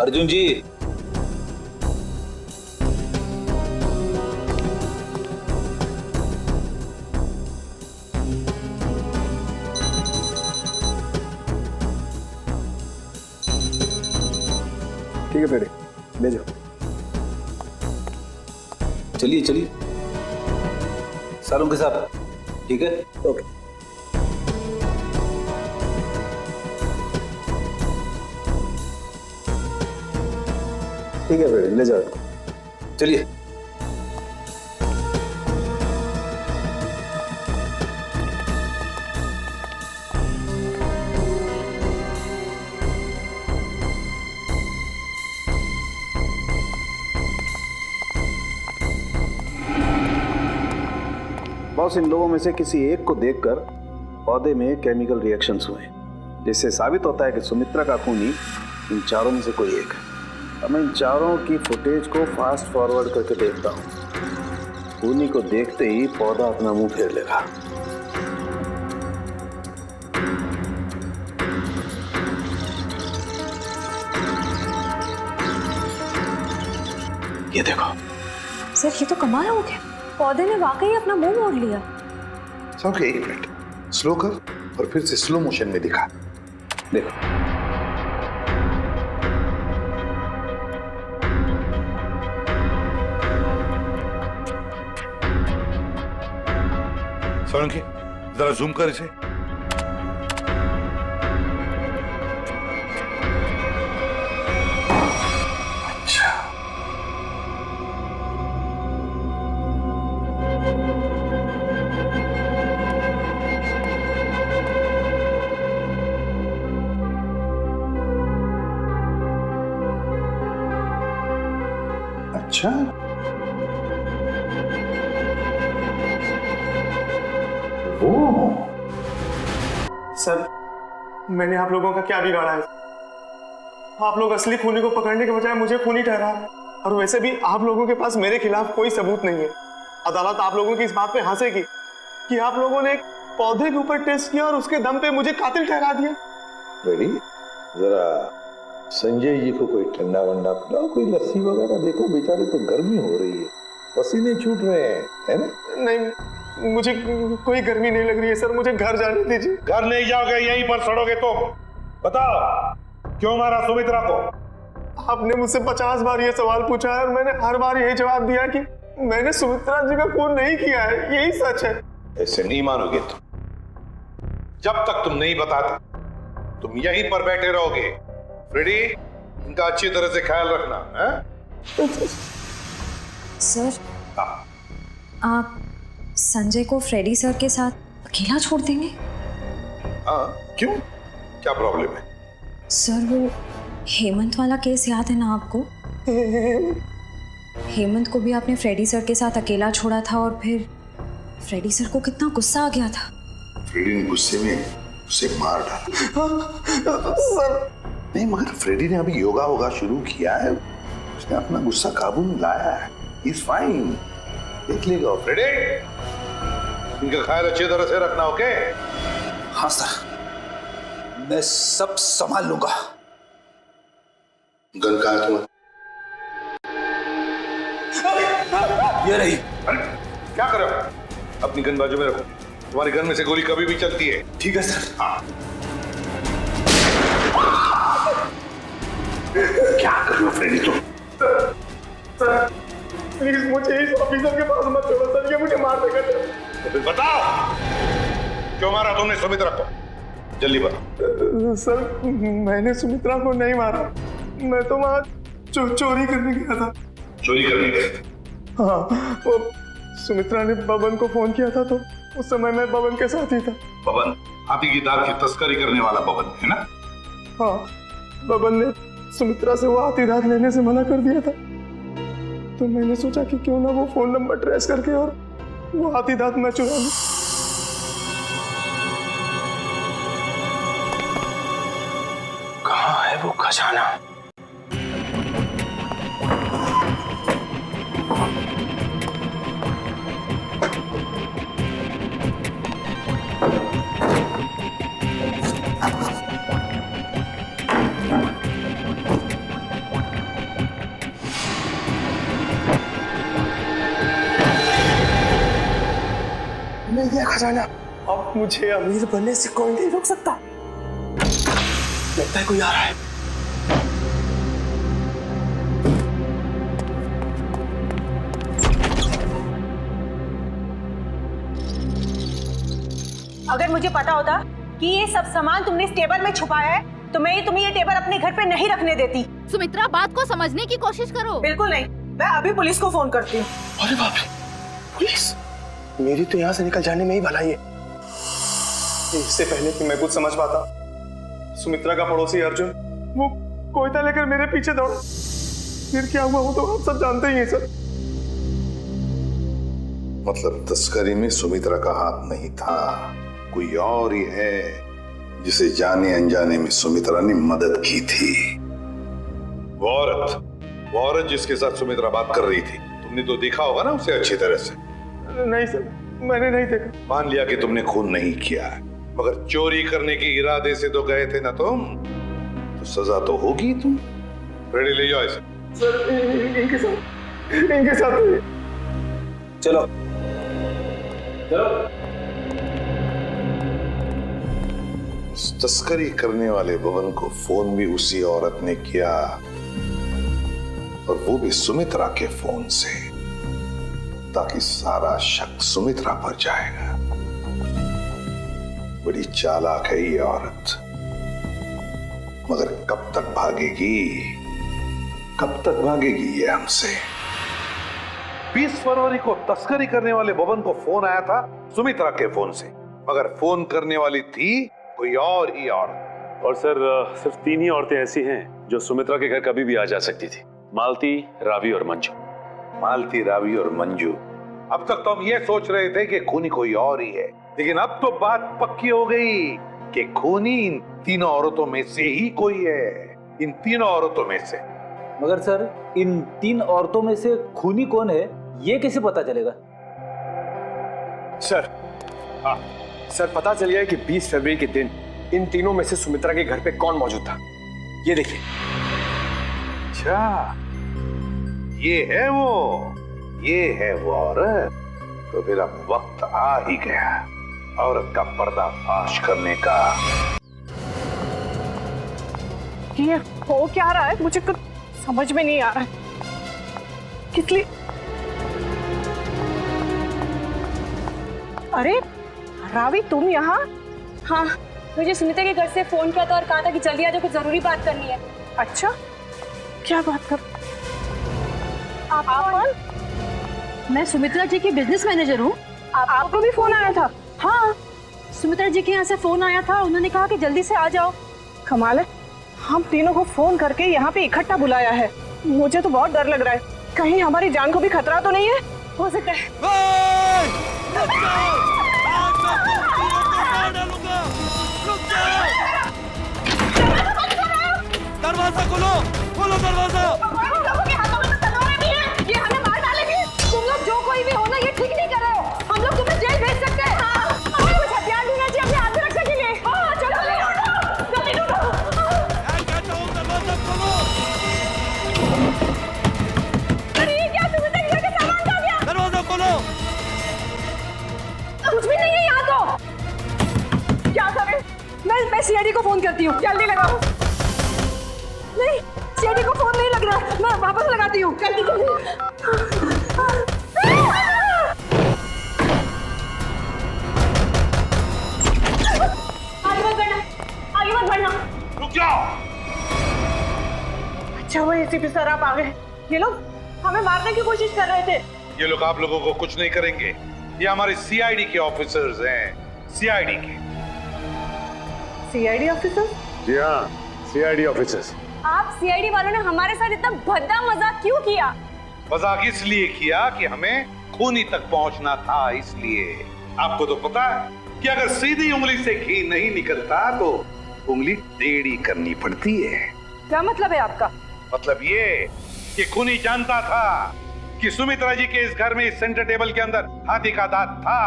S4: अर्जुन जी,
S2: ठीक है फ्रेडी, ले जाओ।
S4: चलिए चलिए, सारों के साथ। ठीक है,
S2: ओके। ठीक है फ्रेडी, ले जाओ।
S4: चलिए।
S8: बॉस, इन लोगों में से किसी एक को देखकर पौधे में केमिकल रिएक्शंस हुए, जिससे साबित होता है कि सुमित्रा का खूनी इन चारों में से कोई एक है। अब मैं इन चारों की फुटेज को फास्ट फॉरवर्ड करके देखता हूँ। खूनी को देखते ही पौधा अपना मुंह फेर लेगा। ये देखो
S7: सर, ये तो कमाल हो गया, पौधे ने वाकई अपना मुंह मोड़ लिया।
S5: ओके, एक मिनट, स्लो कर और फिर से स्लो मोशन में दिखा।
S8: देखो,
S5: सोलंकी, जरा जूम कर इसे। अच्छा, अच्छा,
S10: सर, मैंने आप लोगों का क्या बिगाड़ा है? आप लोग असली खूनी को पकड़ने के बजाय मुझे खूनी ठहरा रहे हैं। और वैसे भी आप लोगों के पास मेरे खिलाफ कोई सबूत नहीं है। अदालत आप लोगों की इस बात पे हंसेगी कि आप लोगों ने एक पौधे के ऊपर टेस्ट किया और उसके दम पे मुझे कातिल ठहरा दिया।
S5: रेडी? जरा संजय जी को कोई ठंडा वंडा पिलाओ, कोई लस्सी वगैरह। देखो बेचारे तो गर्मी हो रही है, पसीने छूट रहे हैं, है ना?
S10: नहीं, मुझे कोई गर्मी नहीं लग रही है सर, मुझे घर जाने दीजिए।
S5: घर नहीं जाओगे, यहीं पर सड़ोगे। तो बताओ, क्यों मारा सुमित्रा को?
S10: आपने मुझसे 50 बार ये सवाल पूछा है और मैंने हर बार यही जवाब दिया कि मैंने सुमित्रा जी का खून नहीं किया है, यही सच है।
S5: ऐसे नहीं मानोगे तुम। जब तक तुम नहीं बताते तुम यहीं पर बैठे रहोगे। फ्रेडी, इनका अच्छी तरह से ख्याल रखना है?
S7: सर, आप संजय को फ्रेडी सर के साथ अकेला छोड़ देंगे?
S5: हाँ, क्यों? क्या प्रॉब्लम है?
S7: सर, वो हेमंत वाला केस याद है ना आपको? हेमंत को भी आपने फ्रेडी सर के साथ अकेला छोड़ा था और फिर फ्रेडी सर को कितना गुस्सा आ गया था।
S5: फ्रेडी ने गुस्से में उसे मार डाला।
S10: सर,
S5: नहीं, मगर फ्रेडी ने अभी योगा शुरू किया है, उसने अपना गुस्सा काबू में लाया है। इज फाइन, देख लेगा। रेडी? इनका ख्याल अच्छी तरह से रखना, ओके?
S4: हाँ सर, मैं सब संभाल लूंगा।
S5: गन कहाँ है तुम्हारा?
S4: ये रही।
S5: अरे क्या कर रहे हो? अपनी गन बाजू में रखो, तुम्हारी गन में से गोली कभी भी चलती है।
S4: ठीक है सर।
S5: हाँ। क्या कर रहे हो फ्रेडी तुम?
S10: सर प्लीज मुझे इस ऑफिसर के पास मत छोड़ो सर, ये मुझे मार देगा।
S5: तो फिर बताओ क्यों मारा तुमने सुमित्रा को? जल्दी बताओ।
S10: सर मैंने सुमित्रा को नहीं मारा, मैं तो वहां चोरी करने गया था।
S5: चोरी करने गए?
S10: हाँ, वो सुमित्रा ने बबन को फोन किया था तो उस समय मैं बबन के साथ ही था।
S5: बबन हाथी की दाल की तस्करी करने वाला बबन है ना?
S10: हाँ, बबन ने सुमित्रा से वो हाथी दांत लेने से मना कर दिया था, तो मैंने सोचा कि क्यों ना वो फोन नंबर ट्रेस करके और वो हाथी दांत मैं चुरा लूं।
S11: कहाँ है वो खजाना?
S10: मिल गया खजाना। अब मुझे अमीर बनने से कोई नहीं रोक सकता। लगता है कोई आ रहा है।
S15: अगर मुझे पता होता कि ये सब सामान तुमने इस टेबल में छुपाया है तो मैं तुम्हें ये टेबल अपने घर पे नहीं रखने देती।
S16: सुमित्रा, बात को समझने की कोशिश करो।
S15: बिल्कुल नहीं, मैं अभी पुलिस को फोन करती हूँ।
S10: अरे बाप रे, पुलिस? मेरी तो यहाँ से निकल जाने में ही भलाई है। इससे पहले कि मैं कुछ समझ पाता, सुमित्रा का पड़ोसी अर्जुन वो कोयता लेकर मेरे पीछे दौड़ा। फिर क्या हुआ वो तो आप सब जानते ही हैं सर।
S5: मतलब तस्करी में सुमित्रा का हाथ नहीं था, कोई और ही है जिसे जाने अनजाने में सुमित्रा ने मदद की थी। वो औरत जिसके साथ सुमित्रा बात कर रही थी, तुमने तो देखा होगा ना उसे अच्छी तरह से?
S10: नहीं सर, मैंने नहीं देखा।
S5: मान लिया कि तुमने खून नहीं किया, मगर चोरी करने के इरादे से तो गए थे ना तुम, तो सजा तो होगी तुम। रेडी, ले जाओ इसे।
S10: सर इनके साथ
S4: चलो
S5: तस्करी करने वाले बबन को फोन भी उसी औरत ने किया, और वो भी सुमित्रा के फोन से, ताकि सारा शक सुमित्रा पर जाएगा। बड़ी चालाक है ये औरत, मगर कब तक भागेगी ये हमसे? 20 फरवरी को तस्करी करने वाले बबन को फोन आया था सुमित्रा के फोन से, मगर फोन करने वाली थी कोई और ही औरत।
S9: और सर सिर्फ 3 ही औरतें ऐसी हैं जो सुमित्रा के घर कभी भी आ जा सकती थी, मालती, रावी और मंजू।
S5: मालती, रावी और मंजू। अब तक तो हम ये सोच रहे थे कि खूनी कोई और ही है, लेकिन अब तो बात पक्की हो गई कि खूनी इन तीनों औरतों में से ही कोई है, इन तीनों औरतों में से।
S4: मगर सर इन 3 औरतों में से खूनी कौन है ये कैसे पता चलेगा?
S2: सर, हाँ सर, पता चल गया कि 20 फरवरी के दिन इन तीनों में से सुमित्रा के घर पे कौन मौजूद था। ये देखिए।
S5: अच्छा, ये है वो औरत। तो फिर अब वक्त आ ही गया औरत का पर्दाफाश करने का।
S15: ये हो क्या रहा है, मुझे कुछ समझ में नहीं आ रहा है। किस लिए? अरे रावी, तुम यहाँ?
S3: हाँ, मुझे सुमित्रा के घर से फोन किया था और कहा था कि जल्दी आ जाओ, कुछ जरूरी बात करनी है।
S15: अच्छा, क्या बात कर? आप कौन?
S12: मैं सुमित्रा जी की बिजनेस मैनेजर हूँ।
S15: आपको भी फोन आया था?
S12: हाँ, सुमित्रा जी के यहाँ से फोन आया था, उन्होंने कहा कि जल्दी से आ जाओ।
S15: कमाल है, हम तीनों को फोन करके यहाँ पे इकट्ठा बुलाया है। मुझे तो बहुत डर लग रहा है, कहीं हमारी जान को भी खतरा तो नहीं है? हो सकता है।
S11: दरवाजा खोलो, खोलो दरवाजा।
S15: लोगों के हाथों में तो तलवारें भी हैं, ये हमें मार डालेंगे।
S3: अरे ये क्या सुमित्रा के घर का सामान कहाँ गया?
S10: दरवाजा खोलो।
S3: कुछ भी नहीं है यहाँ तो। क्या करें?
S12: मैं सीआईडी को फोन करती हूँ।
S3: जल्दी लगाओ।
S12: नहीं, सीआईडी को फोन नहीं लग रहा, मैं वापस लगाती हूँ।
S3: जल्दी जल्दी। आगे मत बढ़ना, आगे मत बढ़ना।
S8: रुक जाओ।
S15: अच्छा वो एसीपी सर आप आ गए। ये लोग हमें मारने की कोशिश कर रहे थे।
S5: ये लोग आप लोगों को कुछ नहीं करेंगे। ये हमारे सीआईडी के ऑफिसर्स हैं, सीआईडी के।
S15: CID officer?
S8: जी हाँ, सीआईडी ऑफिसर्स।
S3: आप सीआईडी वालों ने हमारे साथ इतना भद्दा मजाक क्यों किया?
S5: मजाक इसलिए किया कि हमें खूनी तक पहुंचना था, इसलिए। आपको तो पता है कि अगर सीधी उंगली से घी नहीं निकलता तो उंगली टेढ़ी करनी पड़ती है।
S12: क्या मतलब है आपका?
S5: मतलब ये कि खूनी जानता था कि सुमित्रा जी के इस घर में इस सेंटर टेबल के अंदर हाथी का दांत था,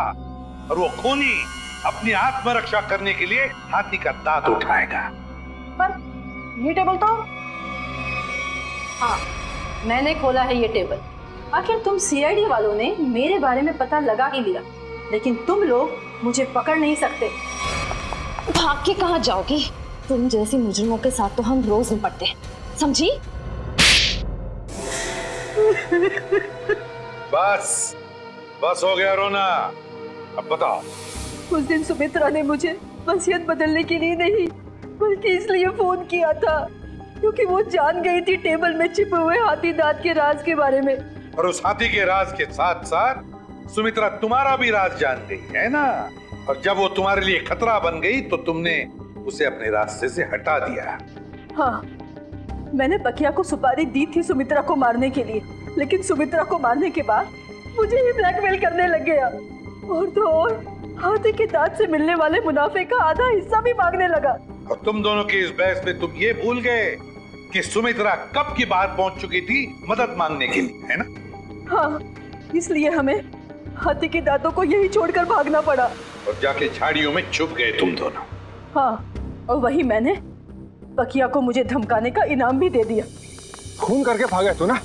S5: और वो खूनी अपनी आत्मरक्षा करने के लिए हाथी का दांत उठाएगा।
S12: पर ये टेबल तो, हाँ मैंने खोला है ये टेबल। आखिर तुम सीआईडी वालों ने मेरे बारे में पता लगा ही लिया, लेकिन तुम लोग मुझे पकड़ नहीं सकते।
S7: भाग के कहाँ जाओगी? तुम जैसी मुजरिमों के साथ तो हम रोज निपटते हैं, समझी?
S5: बस बस हो गया रोना। अब बताओ।
S12: उस दिन सुमित्रा ने मुझे वसीयत बदलने के लिए नहीं, बल्कि इसलिए फोन किया था क्योंकि वो जान गई थी टेबल में छिपे हुए हाथी दांत के राज के बारे में।
S5: और उस हाथी के राज के साथ साथ सुमित्रा तुम्हारा भी राज जान गई है ना। और जब वो तुम्हारे लिए खतरा बन गई तो तुमने उसे अपने रास्ते से हटा दिया।
S12: हाँ, मैंने बकिया को सुपारी दी थी सुमित्रा को मारने के लिए, लेकिन सुमित्रा को मारने के बाद मुझे ही ब्लैकमेल करने लग गया। और तो और हाथी के दांत से मिलने वाले मुनाफे का आधा हिस्सा भी मांगने लगा।
S5: और तुम दोनों के इस बहस में तुम ये भूल गए कि सुमित्रा कब की बात पहुंच चुकी थी मदद मांगने के लिए, है ना?
S12: हाँ, इसलिए हमें हाथी के दांतों को यही छोड़कर भागना पड़ा।
S5: और जाके झाड़ियों में छुप गए तुम दोनों।
S12: हाँ, और वही मैंने बकिया को मुझे धमकाने का इनाम भी दे दिया।
S2: खून करके भागे तू ना।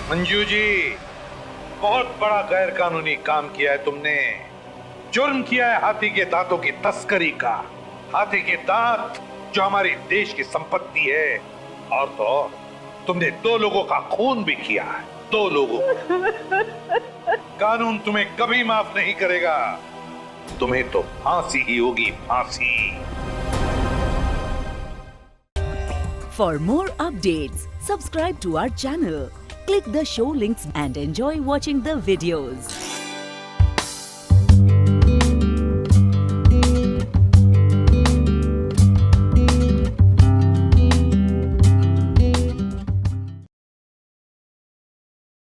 S5: मंजू जी, बहुत बड़ा गैर कानूनी काम किया है तुमने। जुर्म किया है हाथी के दांतों की तस्करी का। हाथी के दांत जो हमारे देश की संपत्ति है, और तो और तुमने 2 लोगों का खून भी किया है। 2 लोगों। कानून तुम्हें कभी माफ नहीं करेगा। तुम्हें तो फांसी ही होगी, फांसी।
S1: For more updates, subscribe to our channel, click the show links and enjoy watching the videos.